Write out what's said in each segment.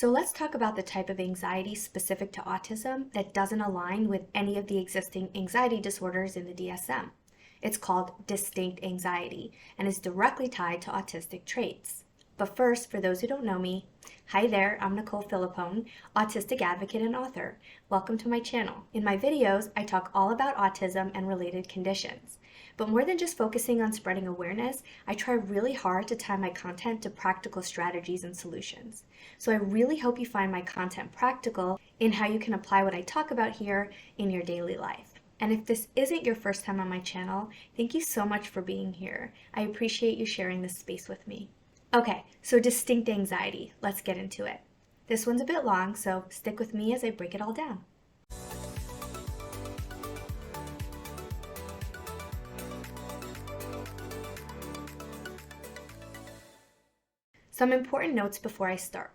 So let's talk about the type of anxiety specific to autism that doesn't align with any of the existing anxiety disorders in the DSM. It's called distinct anxiety and is directly tied to autistic traits. But first, for those who don't know me, hi there, I'm Nicole Philippone, autistic advocate and author. Welcome to my channel. In my videos, I talk all about autism and related conditions. But more than just focusing on spreading awareness, I try really hard to tie my content to practical strategies and solutions. So I really hope you find my content practical in how you can apply what I talk about here in your daily life. And if this isn't your first time on my channel, thank you so much for being here. I appreciate you sharing this space with me. Okay, so distinct anxiety. Let's get into it. This one's a bit long, so stick with me as I break it all down. Some important notes before I start.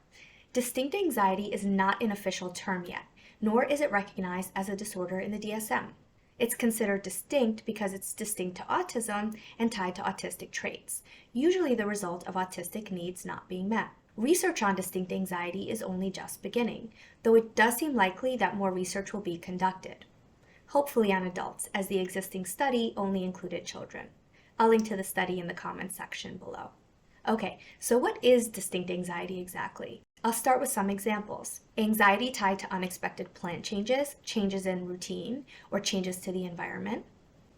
Distinct anxiety is not an official term yet, nor is it recognized as a disorder in the DSM. It's considered distinct because it's distinct to autism and tied to autistic traits, usually the result of autistic needs not being met. Research on distinct anxiety is only just beginning, though it does seem likely that more research will be conducted. Hopefully on adults, as the existing study only included children. I'll link to the study in the comments section below. Okay, so what is distinct anxiety exactly? I'll start with some examples. Anxiety tied to unexpected plan changes, changes in routine, or changes to the environment.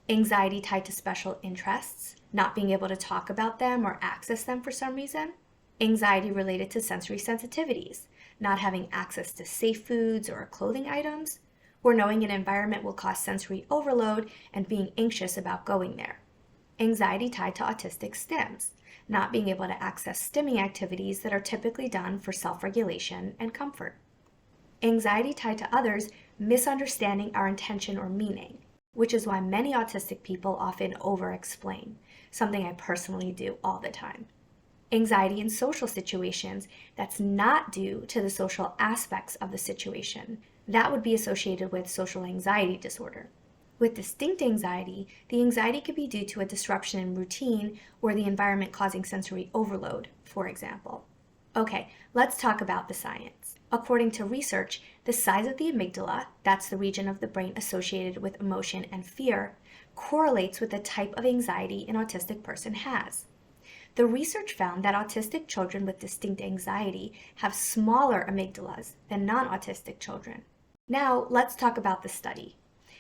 Anxiety tied to special interests, not being able to talk about them or access them for some reason. Anxiety related to sensory sensitivities, not having access to safe foods or clothing items, or knowing an environment will cause sensory overload and being anxious about going there. Anxiety tied to autistic stims, not being able to access stimming activities that are typically done for self-regulation and comfort. Anxiety tied to others misunderstanding our intention or meaning, which is why many autistic people often over-explain, something I personally do all the time. Anxiety in social situations that's not due to the social aspects of the situation. That would be associated with social anxiety disorder. With distinct anxiety, the anxiety could be due to a disruption in routine or the environment causing sensory overload, for example. Okay, let's talk about the science. According to research, the size of the amygdala, that's the region of the brain associated with emotion and fear, correlates with the type of anxiety an autistic person has. The research found that autistic children with distinct anxiety have smaller amygdalas than non-autistic children. Now, let's talk about the study.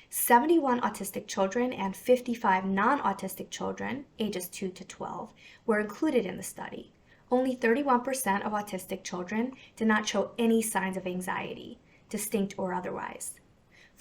71 autistic children and 55 non-autistic children, ages 2 to 12, were included in the study. Only 31% of autistic children did not show any signs of anxiety, distinct or otherwise.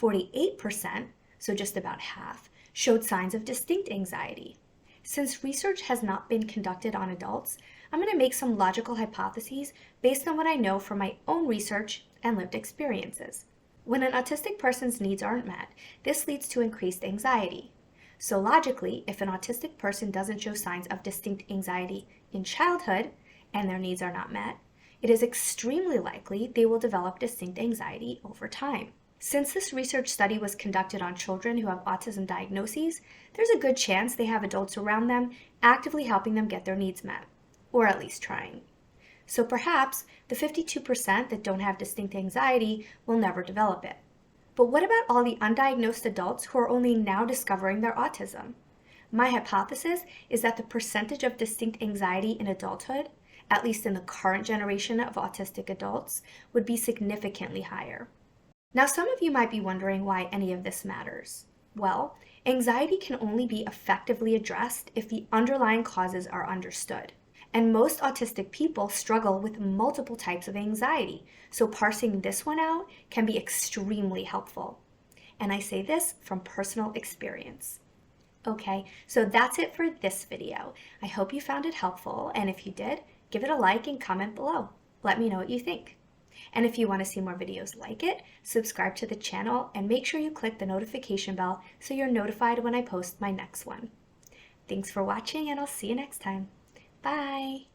48%, so just about half, showed signs of distinct anxiety. Since research has not been conducted on adults, I'm going to make some logical hypotheses based on what I know from my own research and lived experiences. When an autistic person's needs aren't met, this leads to increased anxiety. So logically, if an autistic person doesn't show signs of distinct anxiety in childhood and their needs are not met, it is extremely likely they will develop distinct anxiety over time. Since this research study was conducted on children who have autism diagnoses, there's a good chance they have adults around them actively helping them get their needs met, or at least trying. So perhaps the 52% that don't have distinct anxiety will never develop it. But what about all the undiagnosed adults who are only now discovering their autism? My hypothesis is that the percentage of distinct anxiety in adulthood, at least in the current generation of autistic adults, would be significantly higher. Now, some of you might be wondering why any of this matters. Well, anxiety can only be effectively addressed if the underlying causes are understood. And most autistic people struggle with multiple types of anxiety, so parsing this one out can be extremely helpful. And I say this from personal experience. Okay, so that's it for this video. I hope you found it helpful, and if you did, give it a like and comment below. Let me know what you think. And if you want to see more videos like it, subscribe to the channel and make sure you click the notification bell so you're notified when I post my next one. Thanks for watching, and I'll see you next time. Bye!